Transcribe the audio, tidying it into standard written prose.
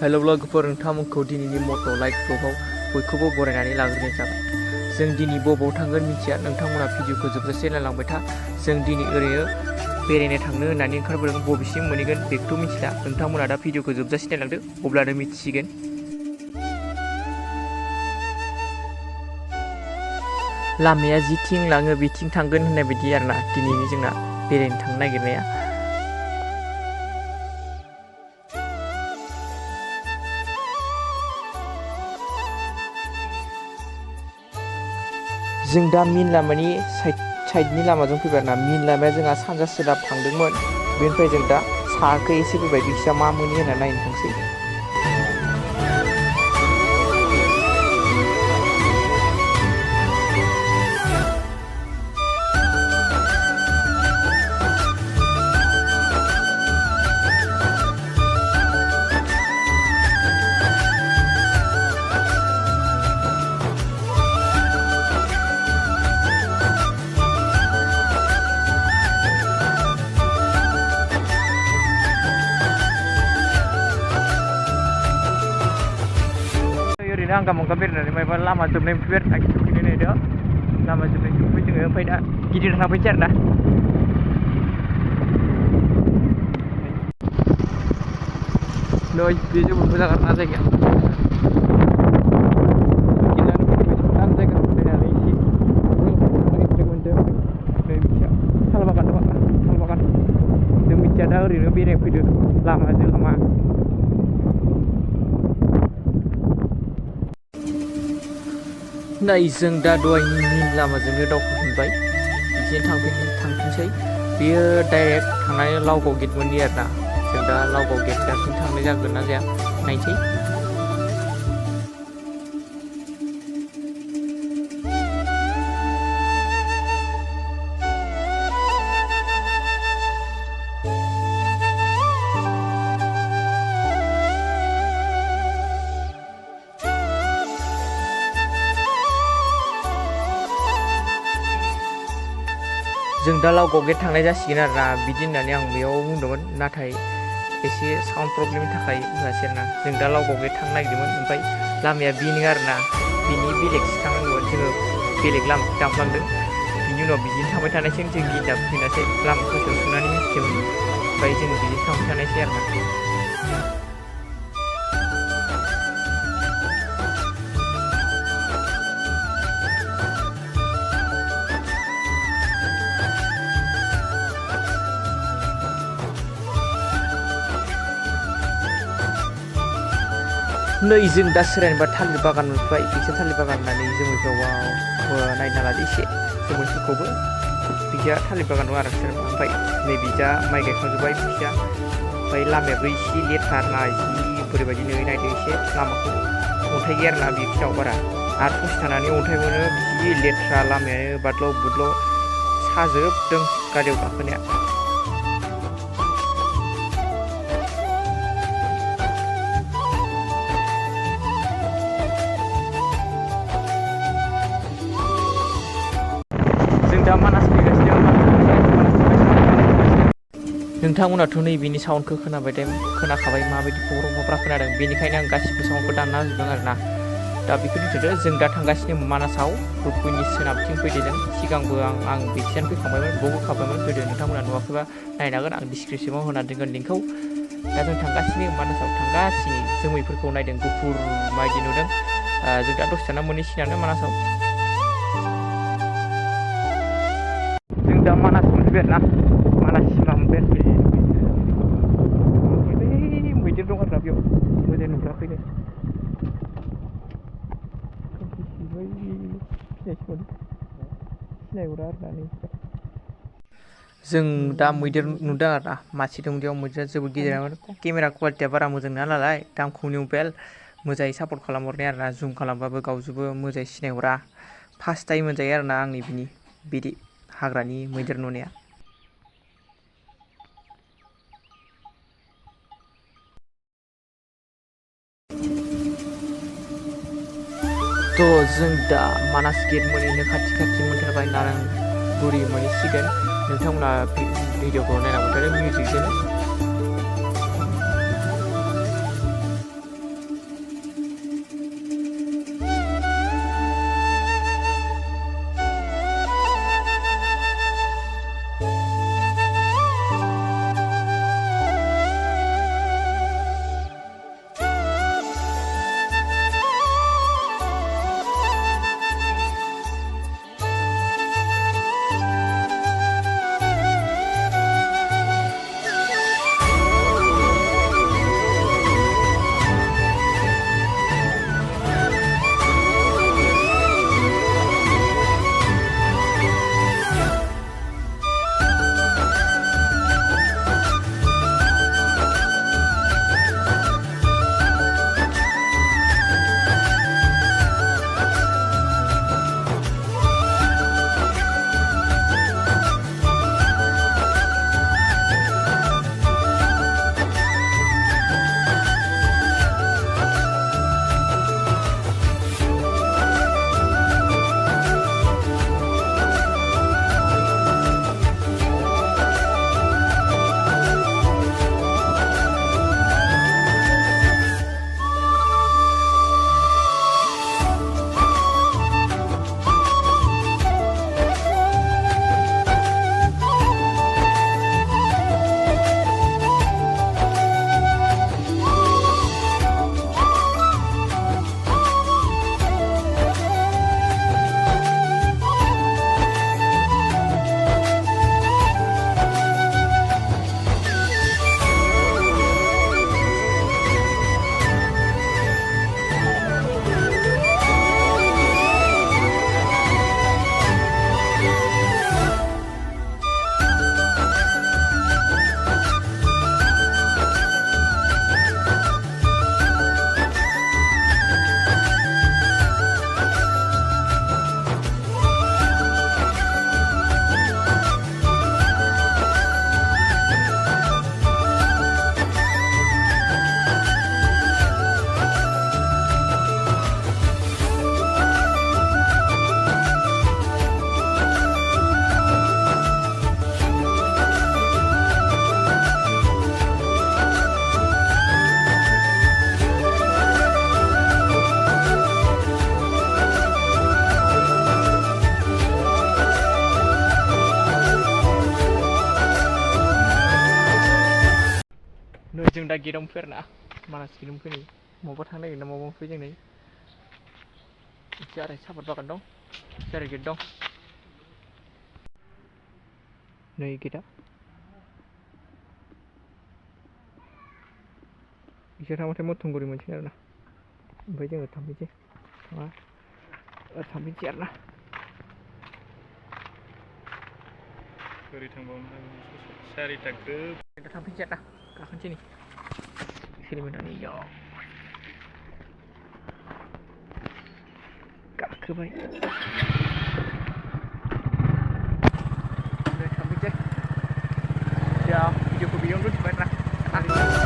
हेल' लोगोफोर, नोंथांमोनखौ दिनैनि मट' लाइक ब्लगाव बयखौबो बरायनानै लाग्रोनाय जाबाय। जों दिनै बबाव थांगोन मिथिया, नोंथांमोना भिडिअखौ जोबजासे नायलांबाय था। जों दिनै ओरैनो बेरायनो थांनो होननानै ओंखारबोदों, बबेसिम मोनहैगोन बेखौथ' मिथिला। नोंथांमोना दा भिडिअखौ जोबजासे नायलांदो, अब्लानो मिथिसिगोन। लामाया जिथिं लाङो बिथिं थांगोन होननाय बायदि आरोना दिनैनि जोंना बेरायनो थांनो नागिरनाया। जों दा मेन लामानि साइडनि लामाजों फैबाय आरोना। मेन लामाया जोंहा सानजा सोनाब थांदोंमोन, बेनिफ्राय जों दा साहाखै एसे फैबाय। बिखिजा मा मोनो होनना नायनो थांसै। ओरैनो आंगा मंगा बेरायनानै माबा लामा जोबनाय मोनफैबाय आरोना। खिन्थु नायदो, लामा जोबनाय सफैबाय जोङो। ओमफ्राय दा गिदिर थांफैनोसै आरोना। नै बे जोबोद मोजां आरोना जायगाया। दा ओरैनो बेरायनो फैदो लामाजों लामा। नै जों दा दहायनि मेन लामाजोंनो दावखोफिनबाय, बिदिनो थांफिनसै। बेयो डाइरेक्ट थांनानै लावगाव गेट मोनहैयो आरोना। जों दा लावगाव गेटसिम थांनाय जागोन ना जाया नायनोसै। जों दा लावगाव गेट थांनाय जासिगोन आरोना, बिदि होननानै आं बेयाव बुंदोंमोन। नाथाय एसे साउन्ड प्रब्लेमनि थाखाय होआसै आरोना। जों दा लावगाव गेट थांनो नागिरदोंमोन, ओमफ्राय लामाया बेनो आरोना। बिनि बेलेगसो थांनांगौमोन, जोङो बेलेग लामाखौ दानफ्लांदों। बिनि उनाव बिदिनो थांबाय थानायसै, जों गिना फैनासै लामाखौ सोंनानै मिथिदोंमोन। ओमफ्राय जों बिदिनो थांबाय थानायसै आरोना। नै जों दा सोरायनोबा थालिर बागान मोनबाय। बिसोर थालिर बागान होननानै जोमैफ्राव नायना लादो एसे जोमैफोरखौबो। बिजा थालिर बागान दं आरो सोरबा। ओमफ्राय नैबिजा माइ गायखांजोब्बाय बिजा। ओमफ्राय लामायाबो एसे लेथ्रा आरोना, जि बोरैबायदि नै नायदो एसे लामाखौ। अन्थाइ गैया आरोना बे खिथाव बारा। आरो ससे थानानै अन्थाइ मोनो, जि लेथ्रा लामायानो बादल' बुदल' साजोबदों गारियाव गाखोनाया। दा मानास फैगासिनो। नोंथांमोनाथ' नैबेनि साउन्डखौ खोनाखाबाय माबायदि खब्रा खोनादों। बेनिखायनो आं गासिबो साउन्डखौ दानना होजोबदों आरोना। दा बेखौ दोनथ'दो। जों दा थांगासिनो मानासाव, रुपकुइनि सोनाबथिं फैदो जों। सिगांबो आं बेखिजानो फैखांबायमोन, ब्लग होखाबायमोन गोदो। नोंथांमोना नुवाखैबा नायनो हागोन, आं डिसक्रिपसनाव होना दोनगोन लिंकखौ। दा जों थांगासिनो मानासाव, थांगासिनो जोमैफोरखौ नायदों गुफुर माबायदि नुदों। जों दा दसे थाना मोनहैसिगोनानो मानासाव। दा मानास मोनफैबाय आरोना, मानास सिमा मोनबाय आरो। मैदेर दं आरोना बेयाव, मोजां नुग्राखैनो। सिनायहरा आरोना नै। जों दा मैदेर नुदों आरोना, मासे दं बेयाव। मैदेरा जोबोद गिदिरामोन। केमेरा कुवालिटिया बारा मोजां नङा नालाय, दाम खमनि मबाइल, मोजाङै सापर्ट खालामहरनाय आरोना। जुम खालामबाबो गावजोबो, मोजाङै सिनायहरा। फार्स्ट टाइम मोनजायो आरोना आंनि बिदि हाग्रानि मैदेर नुनाया। थ' जों दा मानास गेट मोनहैनो खाथि मोनथारबाय। नारायणगुरि मोनहैसिगोन। नोंथांमोना भिडिअखौ नायनांगौ थारो मिउजिकजों। गेटआवनो फैयो आरोना मानास गेटआवनो फैनाय मबावबा थांनो नागिरदों ना मबावबा फैयो जोंनि जारै सापात बागान दं जारै गेट दं नै गेटआ बिसोर थांबाथाय मथंगुरि मोनसिगोन आरोना ओमफ्राय जोङो थांफिनसै थाङा थांफिनसै आरोना ओरै थांबावनो सारिथा ग्रोब दा थांफिनसै आरोना गाखोनोसै नै किल'मिटारनि इयाव गाखोबाय थांफिनसै दा भिडिअखौ बेयावनो दोनथ'बाय आरोना